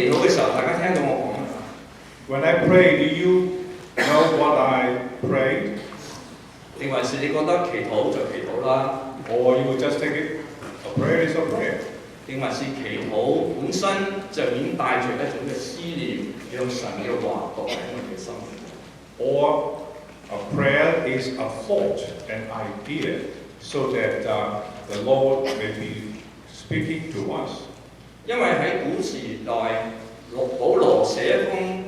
祈禱嘅時候，大家聽到我講乜？ When I pray, do you know what I pray? 定還是你覺得祈禱就祈禱啦？ Or you will just take it, a prayer is a prayer? 定還是祈禱本身就已經帶住一種嘅思念，讓神嘅話讀喺我哋嘅心裏。 Or a prayer is a thought, an idea, so that the Lord may be speaking to us. 因為喺古時代，保羅寫一封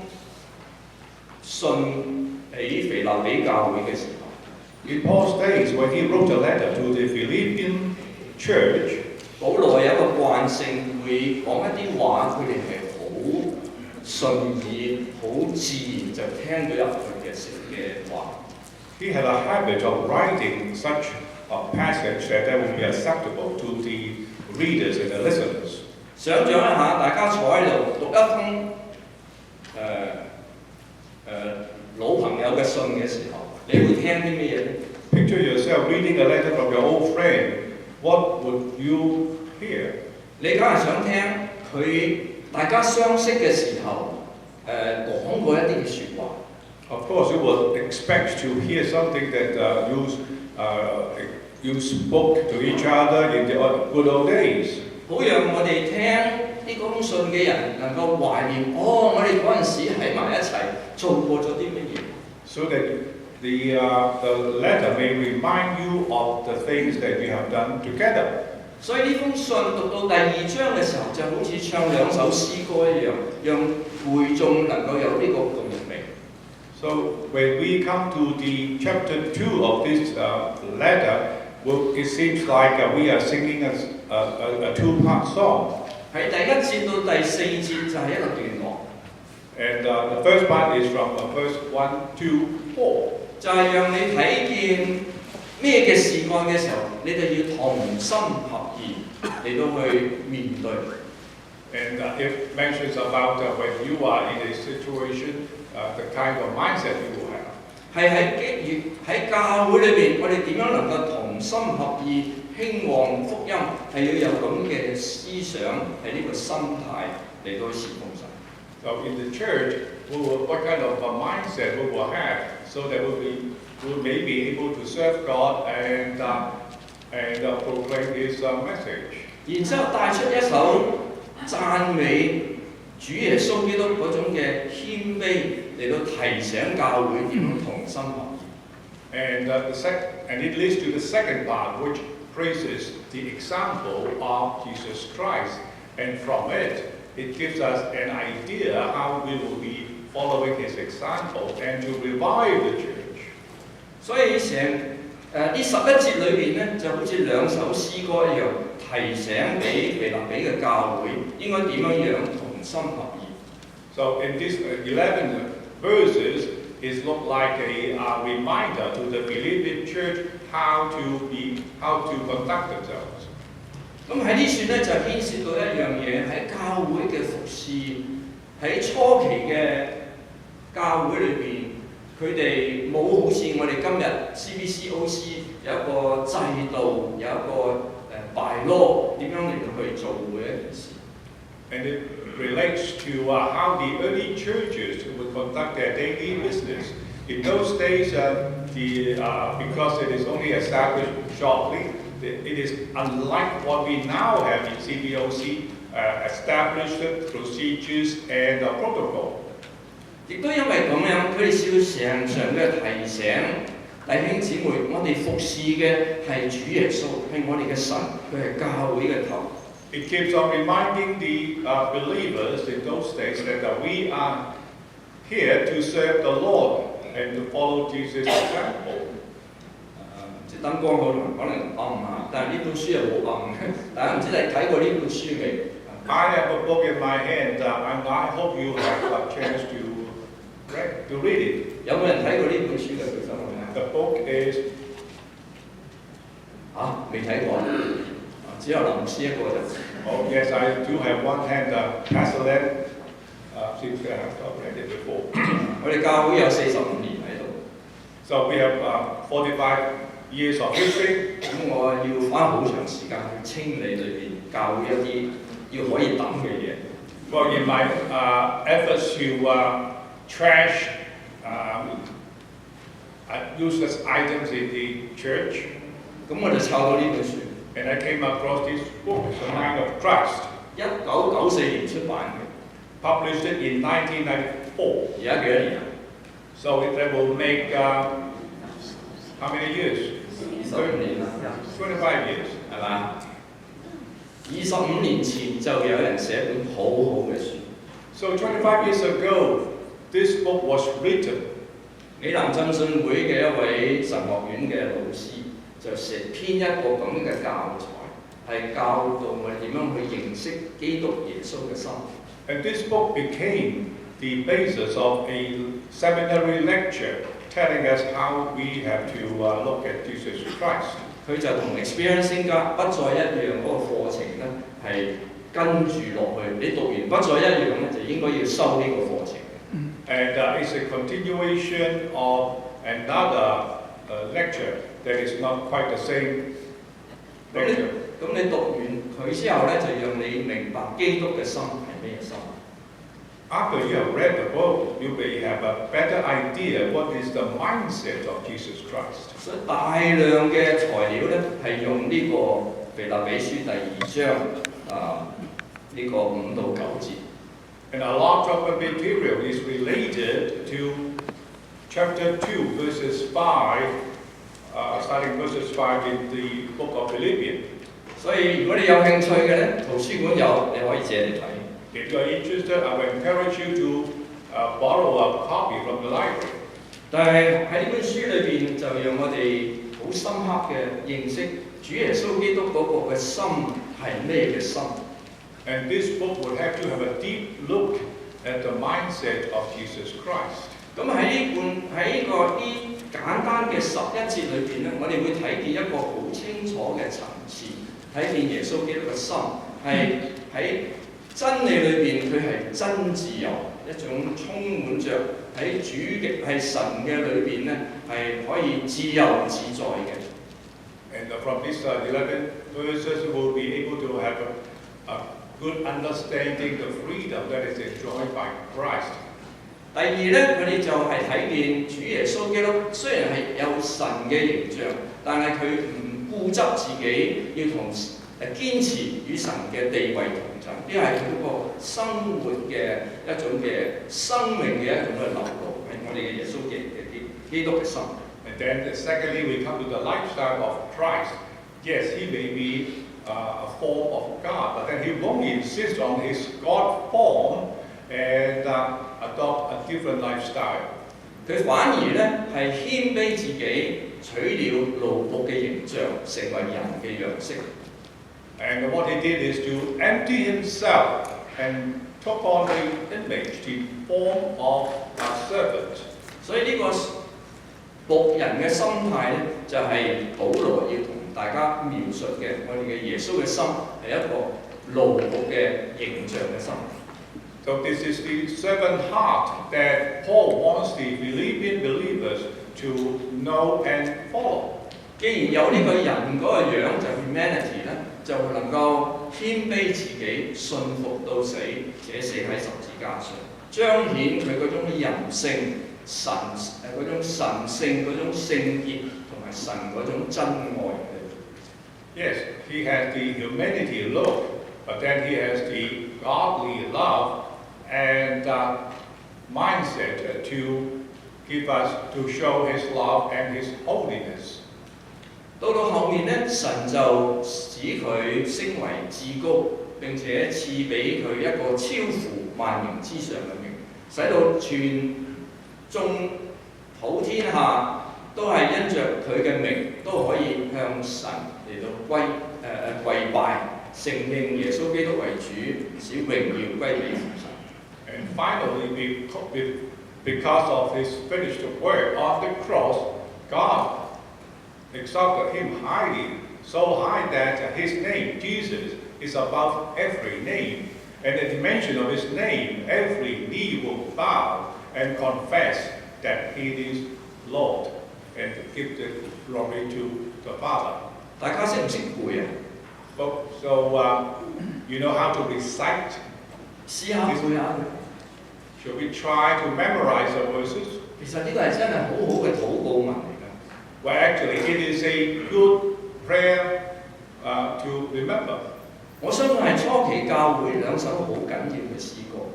信俾腓立比教會嘅時候 In Paul's days, when he wrote a letter to the Philippian church, 保羅有一個慣性，會講一啲話，佢哋係好順意、好自然就聽到入去嘅話。 he had a habit of writing such a passage that would be acceptable to the readers and the listeners. 想像一下，大家坐喺度讀一封老朋友嘅信嘅時候，你會聽啲咩嘢咧？ Picture yourself reading a letter from your old friend. What would you hear? 你梗係想聽佢大家相識嘅時候講過一啲嘅説話。 Of course, you would expect to hear something that you spoke to each other in the good old days. 好讓我哋聽呢封信嘅人能夠懷念，我哋嗰陣時喺埋一齊做過咗啲乜嘢。 So that the letter may remind you of the things that you have done together. 所以呢封信讀到第2章嘅時候，就好似唱2首詩歌一樣，讓會眾能夠有呢個共鳴。 So when we come to the chapter 2 of this letter, well, it seems like we are singing a two-part song. 喺第1節到第4節就係一個段落。 And the first part is from verse 1 to 4. 就係讓你睇見咩嘅事幹嘅時候，你哋要同心合意嚟到去面對。 And it mentions about when you are in a situation, the kind of mindset you will have. 係喺教會裏邊，我哋點樣能夠同心合意興旺福音？係要有咁嘅思想，係呢個心態嚟到侍奉神。 So in the church, what kind of a mindset we will have, so that we may be able to serve God and proclaim His message. 然之後帶出一首讚美主耶穌基督嗰種嘅謙卑，嚟到提醒教會點樣同心合意。 And it leads to the second part, which praises the example of Jesus Christ, and from it, it gives us an idea how we will be following His example and to revive the church. 所以呢11節裏邊咧，就好似2首詩歌一樣，提醒俾腓立比嘅教會應該點樣同心合意。 So in these 11 verses, it looks like a reminder to the Philippian church how to conduct themselves. 咁喺呢處咧就牽涉到一樣嘢，喺教會嘅服侍，喺初期嘅教會裏邊，佢哋冇好似我哋今日 CBCOC 有一個制度，有一個bylaw點樣嚟到去做每一件事。 And it relates to how the early churches would conduct their daily business. In those days, because it is only established shortly, it is unlike what we now have in CBCOC, established procedures and protocol. 亦都因為咁樣，佢哋需要常常嘅提醒弟兄姊妹，我哋服侍嘅係主耶穌，係我哋嘅神，佢係教會嘅頭。 It keeps on reminding the believers in those days that we are here to serve the Lord and to follow Jesus' example. 燈光可能暗下，但係呢本書又好暗嘅。大家唔知你睇過呢本書未 I have a book in my hand, and I hope you have a chance to read it. 有冇人睇過呢本書嘅？舉手問下。 The book is 未睇過，只有林師一個就。 Oh yes, I do have one hand. Pastor Len seems to have read it before. 我哋教會有45年喺度。 So we have 45 years of history. 咁我要花好長時間去清理裏邊教會一啲要可以抌嘅嘢。Well, in my efforts to trash useless items in the church, 咁我就抄到呢本書， and I came across this book, The Mind of Christ, 1994年出版嘅， published it in 1994. 而家幾多年啊？ So that will make how many years? 25年啦， 25 years. 係嘛？25年前就有人寫本好好嘅書。 So 25 years ago, this book was written. 暨南浸信會嘅一位神學院嘅老師就編一個咁嘅教材，係教導我哋點樣去認識基督耶穌嘅心。 And this book became the basis of a seminary lecture telling us how we have to look at Jesus Christ. 佢就同 Experiencing God 不再一樣嗰個課程咧，係跟住落去。你讀完不再一樣咧，就應該要收呢個課程。 And it's a continuation of another lecture that is not quite the same lecture. 咁你讀完佢之後咧，就讓你明白基督嘅心係咩心。 After you have read the book, you may have a better idea what is the mindset of Jesus Christ. 所以大量嘅材料咧，係用呢個腓立比書第2章呢個5到9節。 And a lot of the material is related to chapter 2, verses 5, starting verses 5 in the book of Philippians. 所以如果你有興趣嘅咧，圖書館有，你可以借嚟睇。 If you are interested, I will encourage you to borrow a copy from the library. 但係喺呢本書裏邊，就讓我哋好深刻嘅認識主耶穌基督嗰個嘅心係咩嘅心。 And this book will have to have a deep look at the mindset of Jesus Christ. 咁喺呢個簡單嘅11節裏邊咧，我哋會睇見一個好清楚嘅層次，睇見耶穌基督嘅心係喺真理裏邊，佢係真自由，一種充滿着喺主嘅係神嘅裏邊咧，係可以自由自在嘅。 And from this 11 verses, we will be able to have a good understanding the freedom that is enjoyed by Christ. 第二咧，我哋就係睇見主耶穌基督雖然係有神嘅形象，但係佢唔固執自己要同堅持與神嘅地位同在，呢係佢嗰個生活嘅一種嘅生命嘅一種嘅流露，係我哋嘅耶穌基督嘅心。 And then secondly, we come to the lifestyle of Christ. Yes, he may be a form of God, but then he won't insist on his God form and adopt a different lifestyle. 佢反而咧係謙卑自己，取了奴僕嘅形象，成為人嘅樣式。 And what he did is to empty himself and took on the image, the form of a servant. 所以呢個僕人嘅心態咧，就係保羅要同大家描述嘅，我哋嘅耶穌嘅心係一個奴僕嘅形象嘅心。 So this is the servant heart that Paul wants the Philippian believers to know and follow. 既然有呢個人嗰個樣就 humanity 咧，就能夠謙卑自己，信服到死，且死喺十字架上，彰顯佢嗰種人性、嗰種神性、嗰種聖潔同埋神嗰種真愛。 Yes, he has the humanity look, but then he has the godly love and mindset to give us, to show his love and his holiness. 到後面咧，神就使佢升為至高，並且賜俾佢一個超乎萬名之上嘅名，使到全眾普天下都係因着佢嘅名都可以向神嚟到跪拜，承認耶穌基督為主，使榮耀歸俾神。 And finally, because of his finished work on the cross, God exalted him highly, so high that his name, Jesus, is above every name. And at the mention of his name, every knee will bow and confess that he is Lord and give the glory to the Father. 大家識唔識背啊？ So you know how to recite 試下背下佢。Should we try to memorize the verses? 其實呢個係真係好好嘅禱告文嚟㗎。Well, actually, it is a good prayer to remember. 我相信係初期教會兩首好緊要嘅詩歌。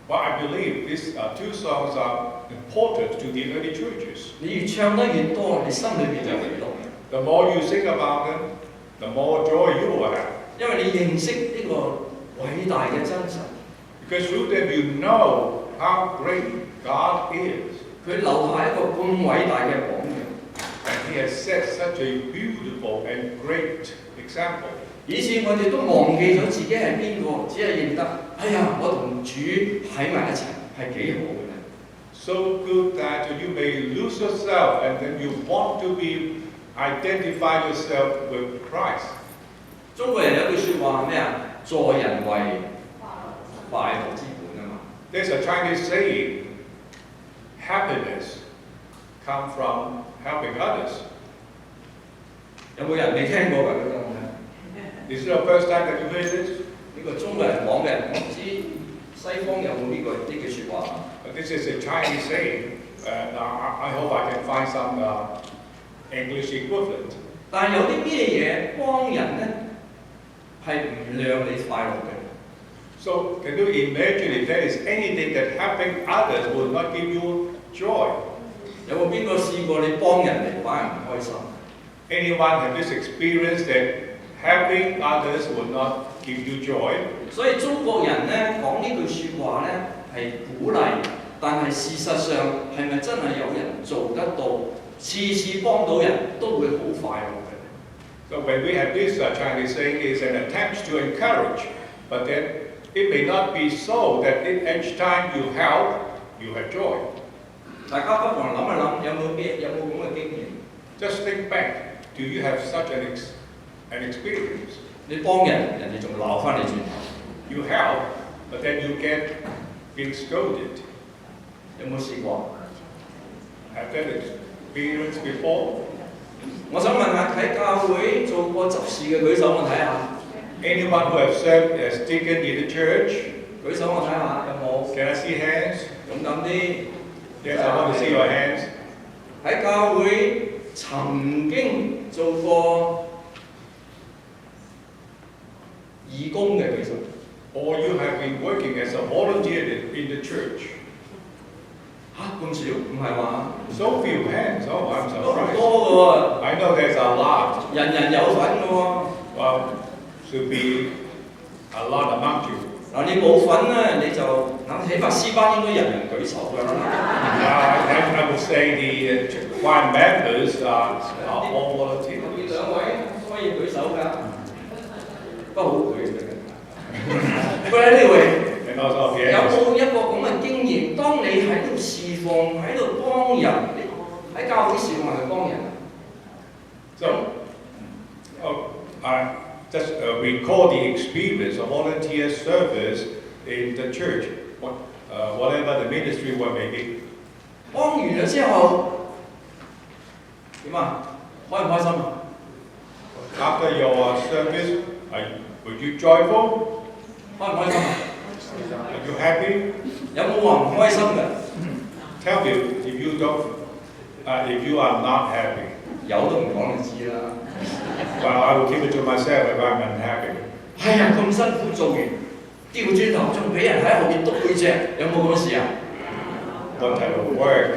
Well, I believe these two songs are important to the early churches. 你越唱得越多，你心裏邊就越樂。The more you sing about them, the more joy you will have. 因為你認識呢個偉大嘅真神。Because through them you know how great God is. 佢留下一個咁偉大嘅榜樣。And He has set such a beautiful and great example. 以前我哋都忘記咗自己係邊個，只係認得，哎呀，我同主喺埋一齊係幾好嘅咧。So good that you may lose yourself and then you want to identify yourself with Christ. 中國人有句説話係咩啊？助人為快樂之本啊嘛。There's a Chinese saying, happiness comes from helping others. 有冇人未聽過㗎？嗰個 This is the first time that you heard this? 呢個中國人講嘅，我唔知西方有冇呢句説話。This is a Chinese saying. I hope I can find some English equivalent. 但係有啲咩嘢幫人咧係唔讓你快樂嘅？ So can you imagine if there is anything that helping others will not give you joy? 有冇邊個試過你幫人哋反而唔開心？ Anyone have this experience that helping others will not give you joy? 所以中國人咧講呢句説話咧係鼓勵，但係事實上係咪真係有人做得到，次次幫到人都會好快樂嘅？ So when we have this Chinese saying, is an attempt to encourage, but then it may not be so that each time you help, you have joy. 大家不妨諗一諗，有冇咁嘅經驗？ Just think back. Do you have such an experience? 你幫人，人哋仲鬧翻你轉頭。 You help, but then you get being scolded. 有冇試過？ Have that experience before? 我想問下喺教會做過執事嘅舉手，我睇下。Anyone who has served as deacon in the church? 舉手我睇下有冇。 Can I see hands? 勇敢啲。Yes, I want to see your hands. 喺教會曾經做過義工嘅舉手。 Or you have been working as a volunteer in the church? 嚇咁少？唔係話。 So few hands. Oh, I'm 都唔 surprised. 多嘅喎。 I know there's a lot. 人人有份嘅喎。 Well, should be a lot among you. 嗱，你冇份咧，你就起碼詩班應該人人舉手㗎啦。I would say the choir members are all volunteers. 呢兩位可以舉手㗎，不過好舉嘅。But anyway， And also 有 yes. 冇一個咁嘅經驗？當你喺度侍奉，喺度幫人，喺教會侍奉係幫人。So, I just recall the experience of volunteer service in the church, whatever the ministry were making. 幫完咗之後點啊？開唔開心啊？ After your service, were you joyful? 開唔開心啊？ Are you happy? 有冇話唔開心嘅？ Tell me if you are not happy. 有都唔講就知啦。 Well, I will keep it to myself if I'm unhappy. 係啊，咁辛苦做完，調轉頭仲俾人喺後邊督背脊，有冇咁嘅事啊？ What type of work?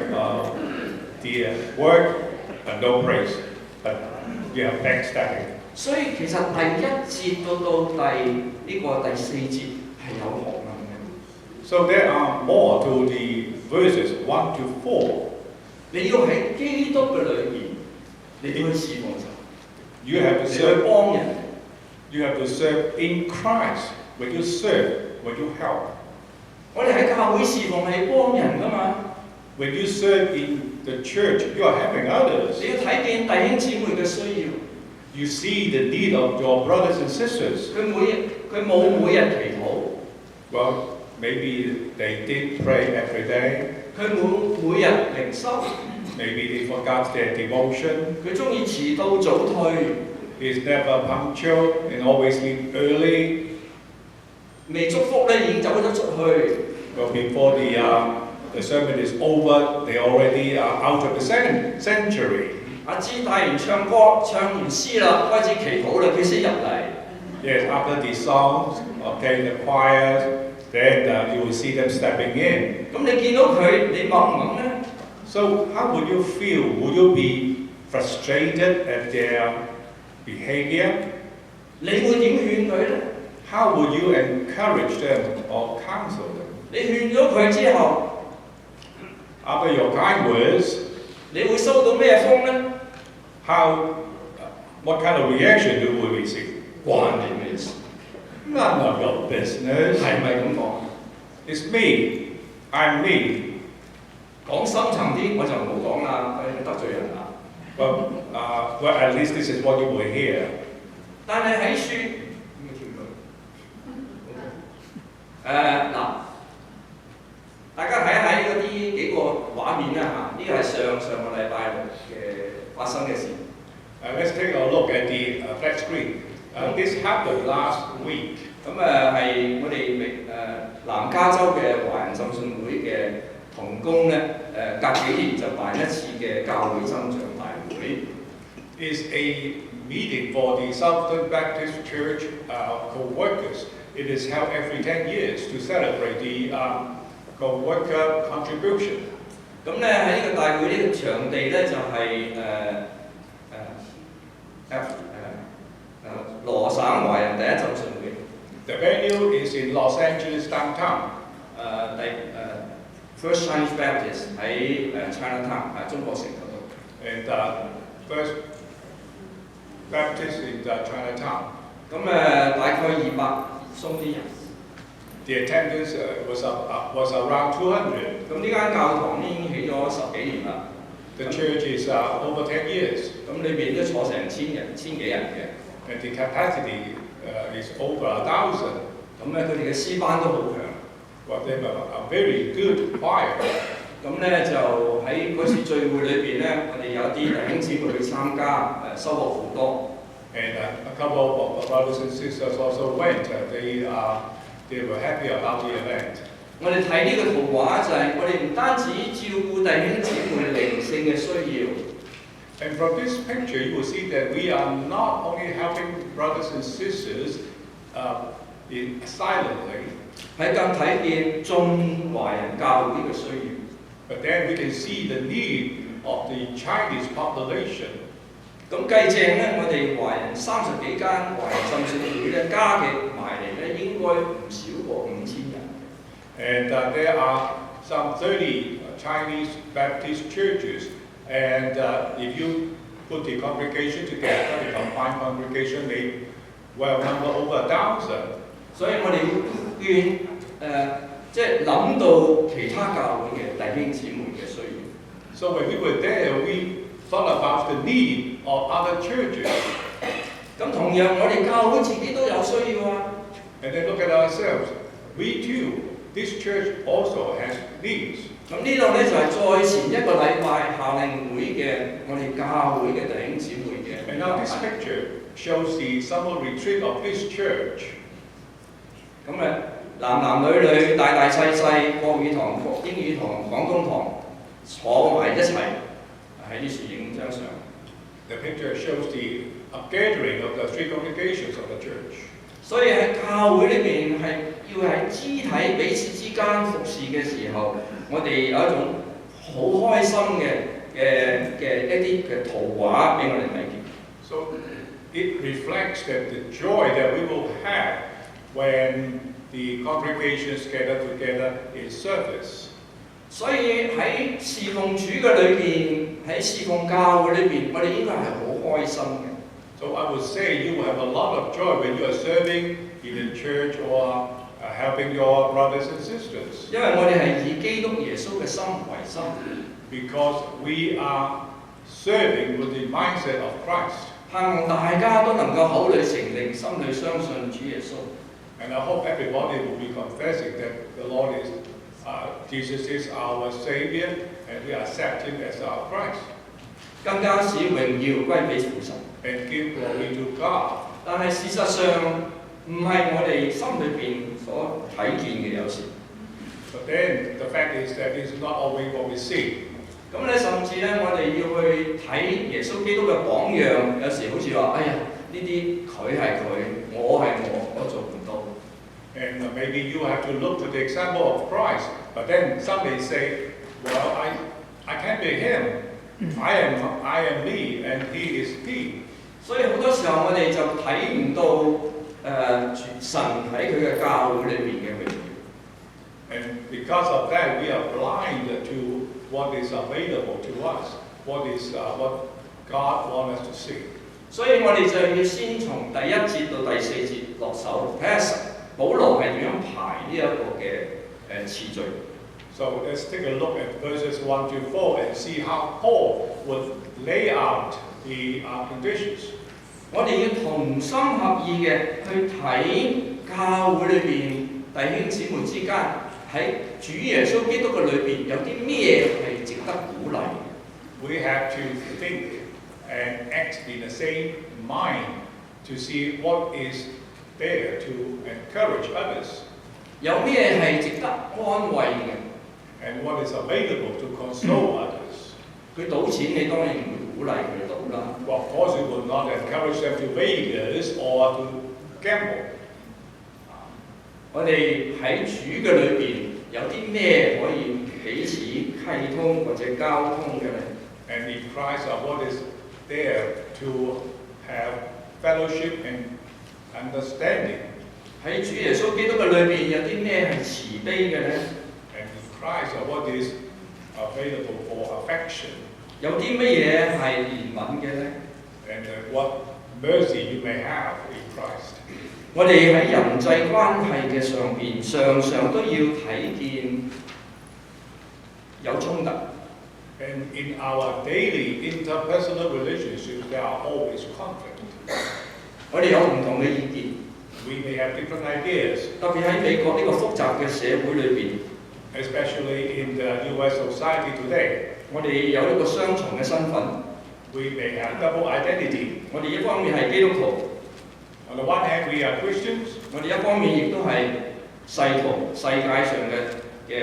The work, no praise, but you have backstabbing. 所以其實第1節到第4節係有學問嘅。 So there are more to the verses 1 to 4. 你要喺基督嘅裏面，你點去侍奉神？ You have to 你去 serve. 幫人。 You have to serve in Christ. When you serve, when you help. 我哋喺教會侍奉係幫人㗎嘛。 When you serve in the church, you are helping others. 你要睇見弟兄姊妹嘅需要。 You see the need of your brothers and sisters. 佢冇每日祈禱。 Well, maybe they did pray every day. 佢每日靈修。 Maybe they forgot their devotion. 佢中意遲到早退。 He's never punctual and always leave early. 未祝福咧已經走咗出去。Well, before the sermon is over, they already are out of the sanctuary. 阿芝帶完唱歌、唱完詩啦，開始祈禱啦，佢先入嚟。Yes, after the songs, okay, the choir, then you will see them stepping in. 咁你見到佢，你猛唔猛咧？ So how would you feel? Would you be frustrated at their behavior? 你會點勸佢咧？ How would you encourage them or counsel them? 你勸咗佢之後， After your kind words, 你會收到咩風咧？ what kind of reaction you will receive? 關你咩事？ None of your business. 係咪咁講？ It's me. I'm me. 講深層啲我就唔好講啦，佢得罪人啦。Well, at least this is what you will hear. 但係喺書嗱，大家睇一睇嗰啲幾個畫面啦嚇，呢個係上個禮拜嘅發生嘅事。Let's take a look at the flat screen. This happened last week. 咁係我哋南加州嘅華人浸信會嘅同工咧，隔幾年就辦一次嘅教會增長大會。Is a meeting for the Southern Baptist Church co-workers. It is held every 10 years to celebrate the co-worker contribution. 咁咧喺呢個大會呢個場地咧就係羅省華人第一浸信會。The venue is in Los Angeles downtown. First Chinese Baptist 喺Chinatown 中國城嗰度。And First Baptist in Chinatown. 咁大概200鬆啲人。The attendance was around 200. 咁呢間教堂已經起咗10幾年啦。The church is over 10 years. 咁裏邊都坐成千幾人嘅。And the capacity is over 1,000. 咁咧佢哋嘅詩班都好強。Well, they have a very good choir. 咁咧就喺嗰次聚會裏邊咧，我哋有啲弟兄姊妹去參加，收穫好多。And a couple of brothers and sisters also went. They were happy about the event. 我哋睇呢個圖畫就係我哋唔單止照顧弟兄姊妹靈性嘅需要。And from this picture, you will see that we are not only helping brothers and sisters silently, 喺更睇見眾華人教會嘅需要。but then we can see the need of the Chinese population. 咁計正咧，我哋華人30幾間華人浸信會咧加嘅埋嚟咧，應該唔少過5000人。And there are some 30 Chinese Baptist churches. And if you put the congregation together, the combined congregation may well number over 1,000. 所以我哋要勸即係諗到其他教會嘅弟兄姊妹嘅需要。So when we were there, we thought about the need of other churches. 咁同樣我哋教會自己都有需要啊。And then look at ourselves. We too, this church also has needs. 咁呢度咧就係再前一個禮拜夏令會嘅我哋教會嘅弟兄姊妹嘅。And now this picture shows the summer retreat of this church. 咁男女、大細細，國語堂、英語堂、廣東堂坐埋一齊喺呢處影張相。The picture shows the gathering of the three congregations of the church. 所以喺教會裏邊係要喺肢體彼此之間服侍嘅時候，我哋有一種好開心嘅一啲嘅圖畫俾我哋睇見。So it reflects that the joy that we will have when the congregations gather together in service. 所以喺侍奉主嘅裏邊，喺侍奉教會裏邊，我哋應該係好開心嘅。So I would say you will have a lot of joy when you are serving in the church or helping your brothers and sisters. 因為我哋係以基督耶穌嘅心為心。Because we are serving with the mindset of Christ. 盼望大家都能夠口裏承認，心裏相信主耶穌。And I hope everybody will be confessing that the Lord is, Jesus is our Savior, and we accept Him as our Christ. 更加使榮耀歸俾父神。And give glory to God. 但係事實上唔係我哋心裏邊所睇見嘅有時。But then the fact is that this is not always what we see. 咁咧，甚至咧，我哋要去睇耶穌基督嘅榜樣，有時好似話：哎呀，呢啲佢係佢，我係我做唔到。And maybe you have to look to the example of Christ. But then some may say, well, I can't be him. I am me, and he is he. 所以好多時候我哋就睇唔到神喺佢嘅教會裏邊嘅榮耀。And because of that, we are blind to what is available to us, what God wants us to see. 所以我哋就要先從第1節到第4節落手，睇下保羅係點樣排呢一個嘅次序。So let's take a look at verses 1 to 4 and see how Paul would lay out the conditions. 我哋要同心合意嘅去睇教會裏邊弟兄姊妹之間喺主耶穌基督嘅裏邊有啲咩係值得鼓勵。We have to think and act in the same mind to see what is there to encourage others. 有咩係值得安慰嘅？ And what is available to console others. 佢賭錢，你當然唔會鼓勵佢賭啦。Well, of course, we would not encourage them to Vegas or to gamble. 我哋喺主嘅裏邊有啲咩可以彼此契通或者交通嘅咧？ And in Christ, what is there to have fellowship and understanding? 喺主耶穌基督嘅裏邊有啲咩係慈悲嘅咧？ And in Christ, what is available for affection? 有啲乜嘢係憐憫嘅咧？ And what mercy you may have in Christ. 我哋喺人際關係嘅上邊，常常都要睇見有衝突。 And in our daily interpersonal relationships, there are always conflict. 我哋有唔同嘅意見。 We may have different ideas. 特別喺美國呢個複雜嘅社會裏邊， Especially in the U.S. society today, 我哋有一個雙重嘅身份。 we may have double identity. 我哋一方面係基督徒， On the one hand, we are Christians. 我哋一方面亦都係世途世界上嘅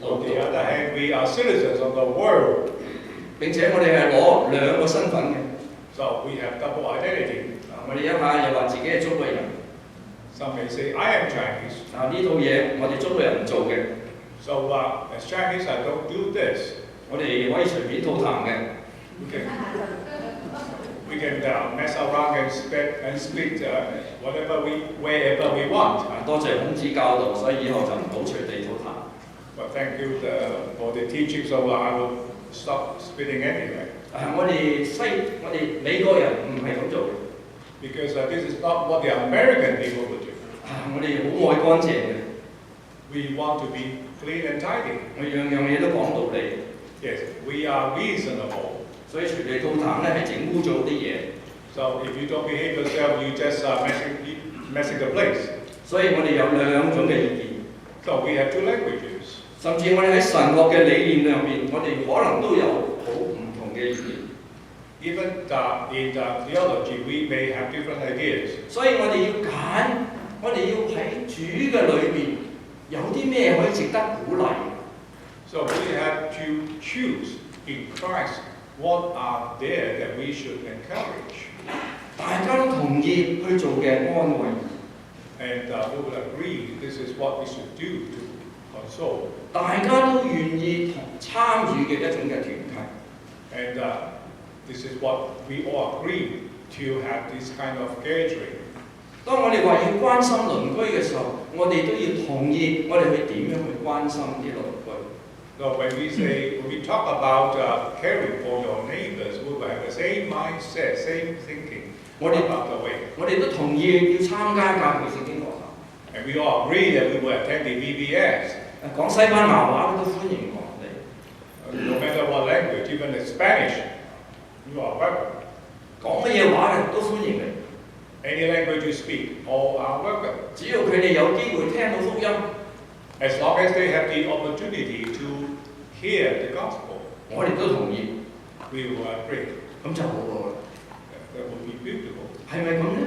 路 On the 途。 other hand, we are citizens of the world. 並且我哋係攞兩個身份嘅。 So we have double identity. 我哋一下又話自己係中國人。 Some may say, I am Chinese. 呢套嘢我哋中國人唔做嘅， So as Chinese, I don't do this. 我哋可以隨便吐痰嘅。 We can mess around and split wherever we want. 多謝孔子教導，所以以後就唔好隨地吐痰。 But thank you for the teaching, so I will stop spitting anyway. 我哋美國人唔係咁做嘅。 Because this is not what the American people would do. 我哋好愛乾淨嘅， We want to be clean and tidy. 我樣樣嘢都講道理， Yes, we are reasonable. 所以隨地吐痰咧係整污糟啲嘢。 So if you don't behave yourself, you just messing the place. 所以我哋有兩種嘅意見， So we have two languages. 甚至我哋喺神學嘅理念上面，我哋可能都有好唔同嘅意見。 Even in theology, we may have different ideas. 所以我哋要揀，我哋要喺主嘅裏邊有啲咩可以值得鼓勵。 So we have to choose in Christ what are there that we should encourage. 大家都同意去做嘅安慰， And we will agree this is what we should do to console. 大家都願意參與嘅一種嘅團契。 And this is what we all agree to have this kind of gathering. 當我哋話要關心鄰居嘅時候，我哋都要同意我哋去點樣去關心啲鄰居。 So when we talk about caring for your neighbors, we will have the same mindset, same thinking about the way. 我哋都同意要參加教會聖經學校。 And we all agree that we will attend the VBS. 講西班牙話都歡迎我哋。 No matter what language, even in Spanish, you are welcome. 講乜嘢話嘅都歡迎你。 Any language you speak, all are welcome. 只要佢哋有機會聽到福音， As long as they have the opportunity to hear the gospel, 我哋都同意， we will agree. 咁就好喎。 That will be beautiful. 係咪咁咧？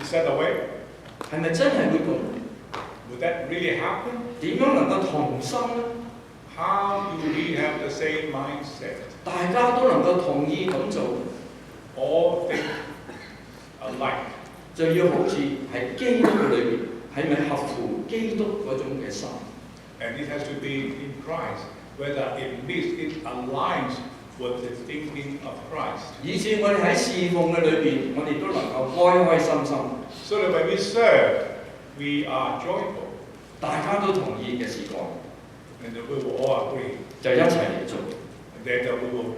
Is that the way? 係咪真係會咁？ Would that really happen? 點樣能夠同心呢？ How do we have the same mindset? 大家都能夠同意咁做， All think alike. 就要好似喺基督嘅裏邊，係咪合乎基督嗰種嘅心？ And it has to be in Christ, whether it aligns with the thinking of Christ. 以至我哋喺侍奉嘅裏邊，我哋都能夠開開心心， So that when we serve, we are joyful. 大家都同意嘅時光， And that we will all agree. 就一齊嚟做。 And then that we will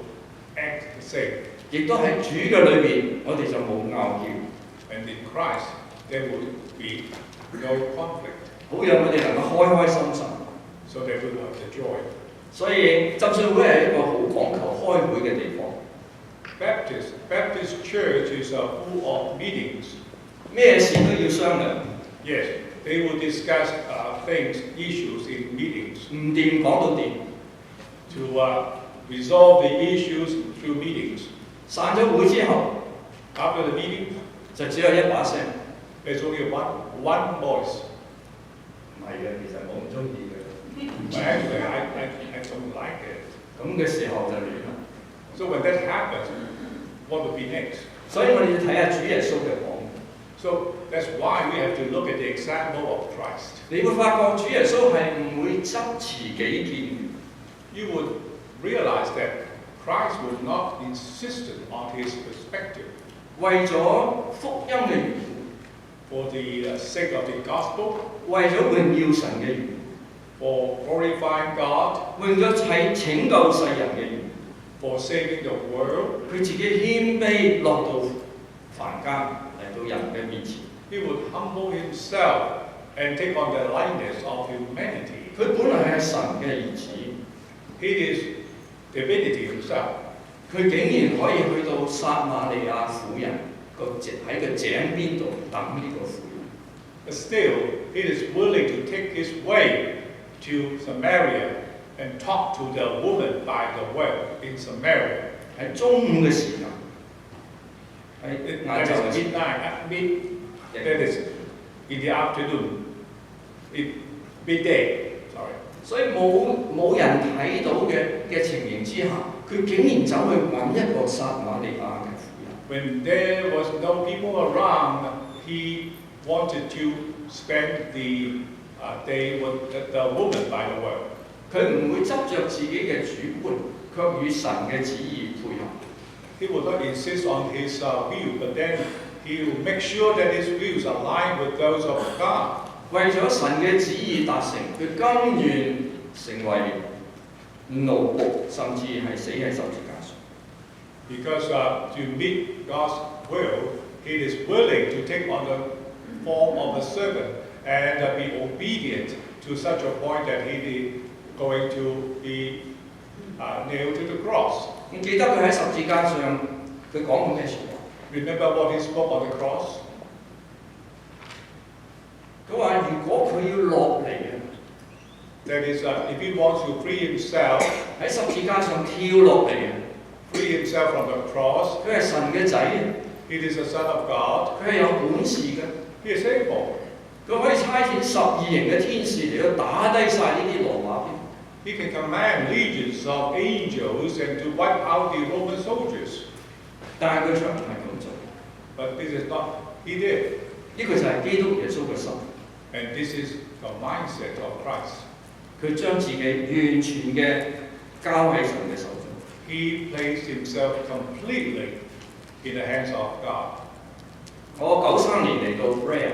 act the same. 亦都喺主嘅裏邊，我哋就冇拗撬， And in Christ, there will be no conflict. 好讓我哋能夠開開心心。 So that we will have the joy. 所以浸信會係一個好講求開會嘅地方。 Baptist Church is full of meetings. 咩事都要商量， Yes, they will discuss things, issues in meetings 唔掂講到掂， to resolve the issues through meetings. 散咗會之後 After the meeting, 就只有一把聲。 there's only one voice. 唔係嘅，其實我唔中意嘅。 But actually, I don't like it. 咁嘅時候就亂啦。 So when that happens, what will be next? 所以我哋要睇下主耶穌嘅講。 So that's why we have to look at the example of Christ. 你會發覺主耶穌係唔會執持己見。 You would realize that Christ was not insistent on his perspective. 為咗福音嘅緣故， For the sake of the gospel, 為咗榮耀神嘅緣 for glorifying God, 故，為咗拯救世人嘅緣 for saving the world, 故，佢自己謙卑落到凡間嚟到人嘅面前。 he would humble himself and take on the likeness of humanity. 佢本來係神嘅兒子， He is divinity himself. 佢竟然可以去到撒瑪利亞婦人喺個井邊度等呢個婦人。 But still, he is willing to take his way to Samaria and talk to the woman by the well in Samaria. 喺中午嘅時間，喺晏 That 晝嘅 is 時間 that is in the afternoon, midday. Sorry. 所以冇人睇到嘅情形之下，佢竟然走去揾一個撒瑪利亞嘅婦人。 When there was no people around, he wanted to spend the day with the woman by the well. 佢唔會執着自己嘅主觀，卻與神嘅旨意配合。 He would not insist on his view, but then he will make sure that his views align with those of God. 為咗神嘅旨意達成，佢甘願成為奴僕，甚至係死喺十字架上。 Because to meet God's will, he is willing to take on the form of a servant and be obedient to such a point that he is going to be nailed to the cross. 你記得佢喺十字架上，佢講過咩説話？ Remember what he spoke on the cross? 佢話：如果佢要落嚟嘅， That is, if he wants to free himself 喺十字架上跳落嚟嘅， himself from the cross, 佢係神嘅仔， he is the Son of God, 佢係有本事嘅， he is able. 佢可以差遣12營嘅天使嚟到打低晒呢啲羅馬兵。 He can command legions of angels and to wipe out the Roman soldiers. 但係佢卻唔係咁做。 But this is not, he did. 呢個就係基督耶穌嘅心。 And this is the mindset of Christ. 佢將自己完全嘅交喺神嘅手中。 He placed himself completely in the hands of God. 我93年嚟到 Brea，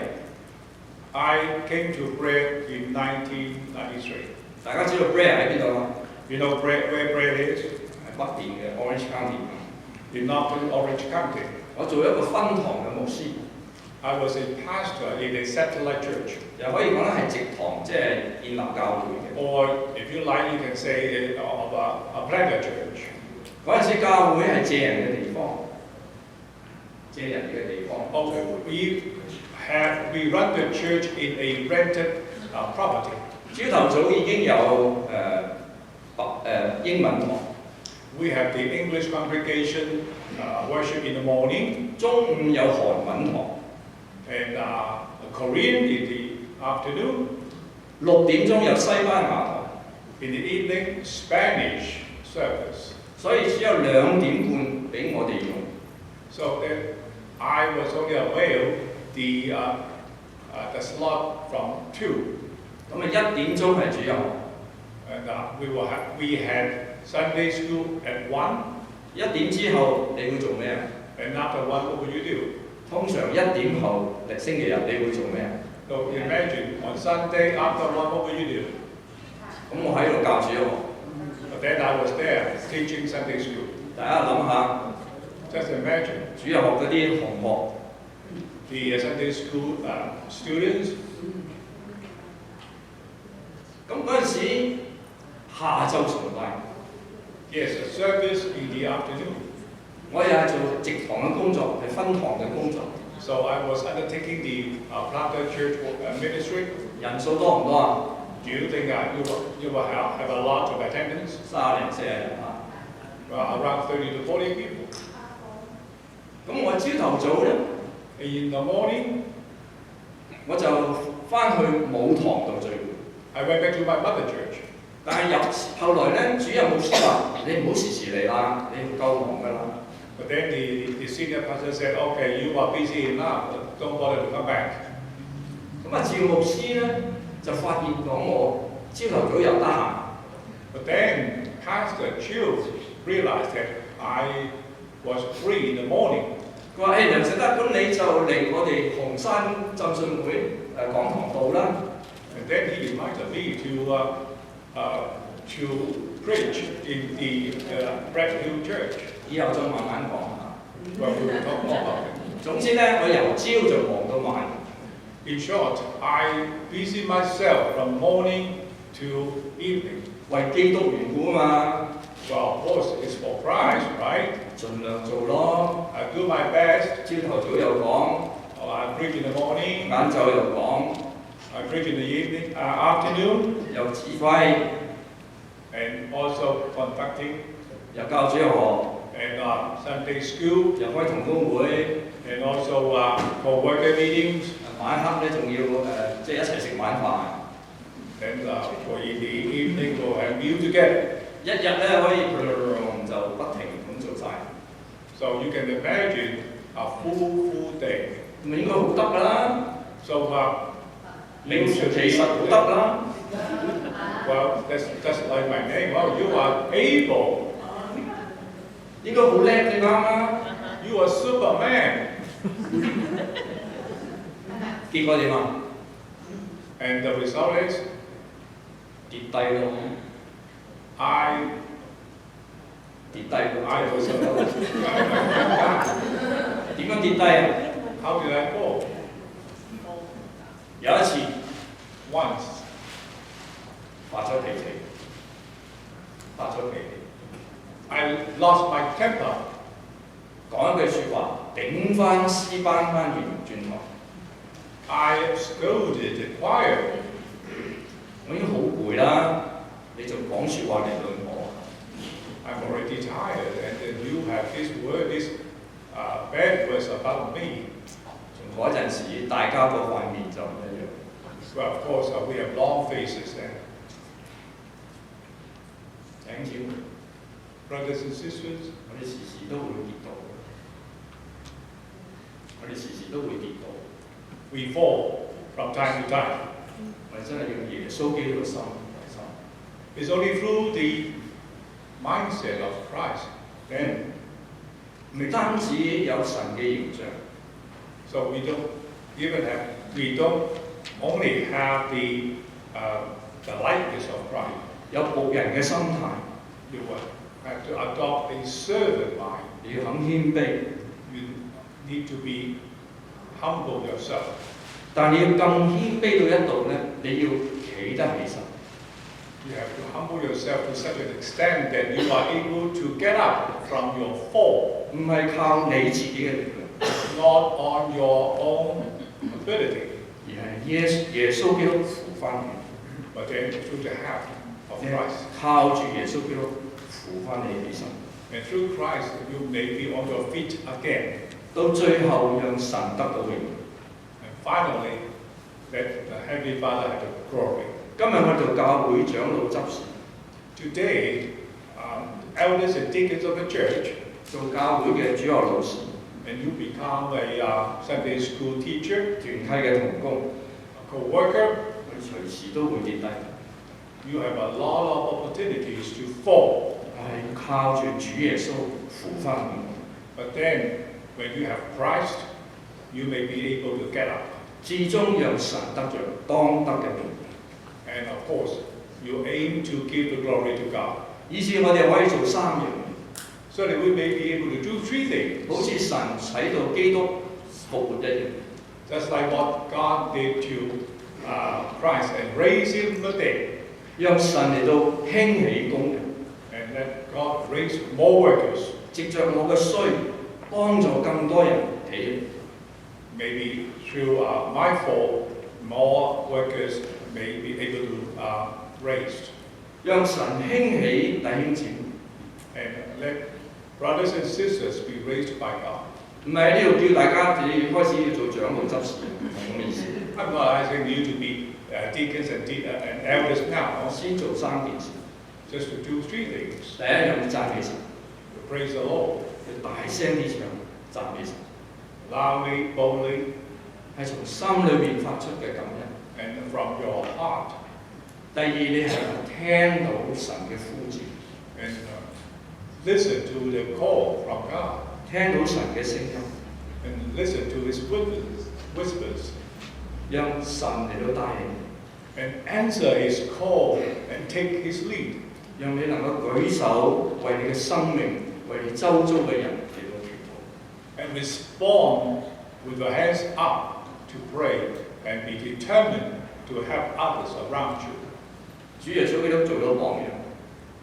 I came to Brea in 1993. 大家知道 Brea 喺邊度啊？ You know where Brea is? 喺北邊嘅 Orange County。 In northern Orange County. 我做一個分堂嘅牧師， I was a pastor in a satellite church. 又可以講咧係直堂，即係建立教會嘅。 Or if you like, you can say of a planter church. 嗰陣時教會係借人嘅地方，借人嘅地方。 Okay, we run the church in a rented property. 朝頭早已經有英文堂， We have the English congregation worship in the morning, 中午有韓文堂， and Korean in the afternoon. 6點鐘有西班牙堂， In the evening, Spanish service. 所以只有2點半俾我哋用。So then I was only availed the slot from 2. 咁1點鐘係主日學， And we had Sunday school at 1. 1點之後你會做咩啊？ And after 1, what would you do? 通常1點後星期日你會做咩啊？ So imagine on Sunday after 1, what would you do? 咁我喺度教主日學， But then I was there teaching Sunday school. 大家諗下 Just imagine 主日學嗰啲同學， the Sunday school students. 咁嗰陣時下晝崇拜， Yes, a service in the afternoon. 我又係做直堂嘅工作，係分堂嘅工作， So I was undertaking the planter church ministry. 人數多唔多啊Do you think you will have a lot of attendance? ？30零40人啊！ Around 30 to 40 people. 咁我朝頭早咧， In the morning, 我就翻去母堂度聚會。 I went back to my mother church. 但係後來咧，主任牧師話：你唔好時時嚟啦，你夠忙㗎啦。 But then the senior pastor said, okay, you are busy enough, don't bother to come back. 咁啊，趙牧師咧就發現講我朝頭早又得閒， But then Pastor Chiu realized that I was free in the morning. 佢話：梁誠德，咁你就嚟我哋紅山浸信會講堂道啦。 And then he invited me to preach in the Great Hill Church. 以後再慢慢講下。 Well, we will talk more about it. 總之咧，我由朝就忙到晚。 In short, I busy myself from morning to evening. 為基督緣故啊嘛， Well, of course, it's for Christ, right? 盡量做咯。 I do my best. 朝頭早又講， I preach in the morning. 晏晝又講， I preach in the afternoon, 又指揮， and also conducting 又教主日學， and Sunday school, 又開同工會， and also co-worker meetings. 晚黑咧仲要即係一齊食晚飯。 And for in the evening, we'll have meal together. 一日咧可以就不停咁做晒， So you can imagine a full day. 咁應該好得㗎啦。 So 其實好得啦。 well, that's like my name. Well, you are able. 應該好叻你啱啦。 You are Superman. 結果點啊？ And the result is 跌低咯， I 跌低咯。 was 點樣跌低啊？ how did I fall? 有一次 Once 發咗脾氣， I lost my temper. 講一句説話，頂翻詩班翻轉頭。 I scolded the choir. 我已經好攰啦，你仲講説話嚟論我。 I'm already tired, and then you have this bad words about me. 從嗰陣時，大家個塊面就唔一樣。 Well, of course, we have long faces then. 請姊妹， Brothers and sisters, 我哋時時都會跌倒，我哋時時都會跌倒。 we fall from time to time. 我哋真係要耶穌基督嘅心為心。 It's only through the mindset of Christ. Then, 唔單止有神嘅形象， so we don't only have the likeness of Christ. 有僕人嘅心態， You will have to adopt a servant mind. 你要肯謙卑， You need to be humble yourself. 但你要更謙卑到一度咧，你要企得起身。 You have to humble yourself to such an extent that you are able to get up from your fall, 唔係靠你自己嘅力量， not on your own ability, 而係耶穌基督扶翻你， but then through the help of 你 Christ. 靠住耶穌基督扶翻你起身， And through Christ, you may be on your feet again. 到最後讓神得到榮耀。 And finally, that the Heavenly Father had the glory. 今日我做教會長老執事， Today, elders and deacons of the church, 做教會嘅主學老師， and you become a Sunday school teacher, 團契嘅同工， a co-worker, 我哋隨時都會跌低， you have a lot of opportunities to fall. 係靠住主耶穌扶翻我。 But then, when you have Christ, you may be able to get up. 至終讓神得着當得嘅名， And of course, you aim to give the glory to God. 以致我哋可以做三樣嘢， So that we may be able to do three things. 好似神使到基督復活一樣。 Just like what God did to Christ and raised him from the dead. 讓神嚟到興起工人， And let God raise more workers. 藉着我嘅需，幫助更多人起嚟。 Maybe through my fall, more workers may be able to raise. 讓神興起弟兄姊妹， And let brothers and sisters be raised by God. 唔係喺呢度叫大家你開始要做長老執事，唔係咁嘅意思。 I'm not asking you to be deacons and elders now. 我先做三件事， Just to do three things. 第一樣要讚美神， To praise the Lord. 要大聲啲唱讚美神， Loudly, boldly, 係從心裏面發出嘅感恩。 and from your heart. 第二，你係聽到神嘅呼召， And listen to the call from God. 聽到神嘅聲音， And listen to his whispers. 讓神嚟到帶領， And answer his call and take his lead. 讓你能夠舉手為你嘅生命、為你周遭嘅人嚟到祈禱。 And respond with your hands up to pray and be determined to help others around you. 主耶穌基督做咗榜樣，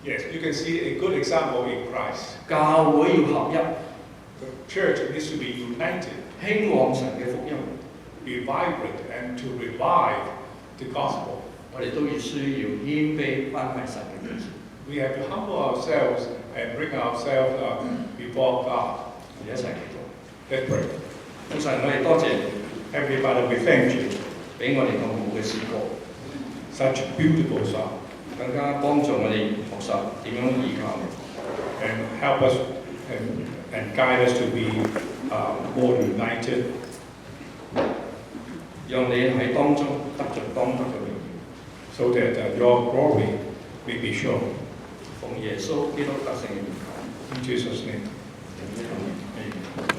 Yes, you can see a good example in Christ. 教會要合一， The church needs to be united, 興旺神嘅福音。 be vibrant, and to revive the gospel. 我哋都要需要謙卑翻喺神嘅面前。 We have to humble ourselves and bring ourselves before God. 我哋一齊祈禱。 Let's pray. 父神，我哋多謝你， Heavenly Father, we thank you. 俾我哋咁好嘅詩歌， Such a beautiful song. 更加幫助我哋學習點樣依靠你。 And help us and guide us to be more united. 讓你喺當中得着當得嘅榮耀。 So that your glory may be shown. 奉耶穌基督得勝嘅名求。 In Jesus' name. 阿門。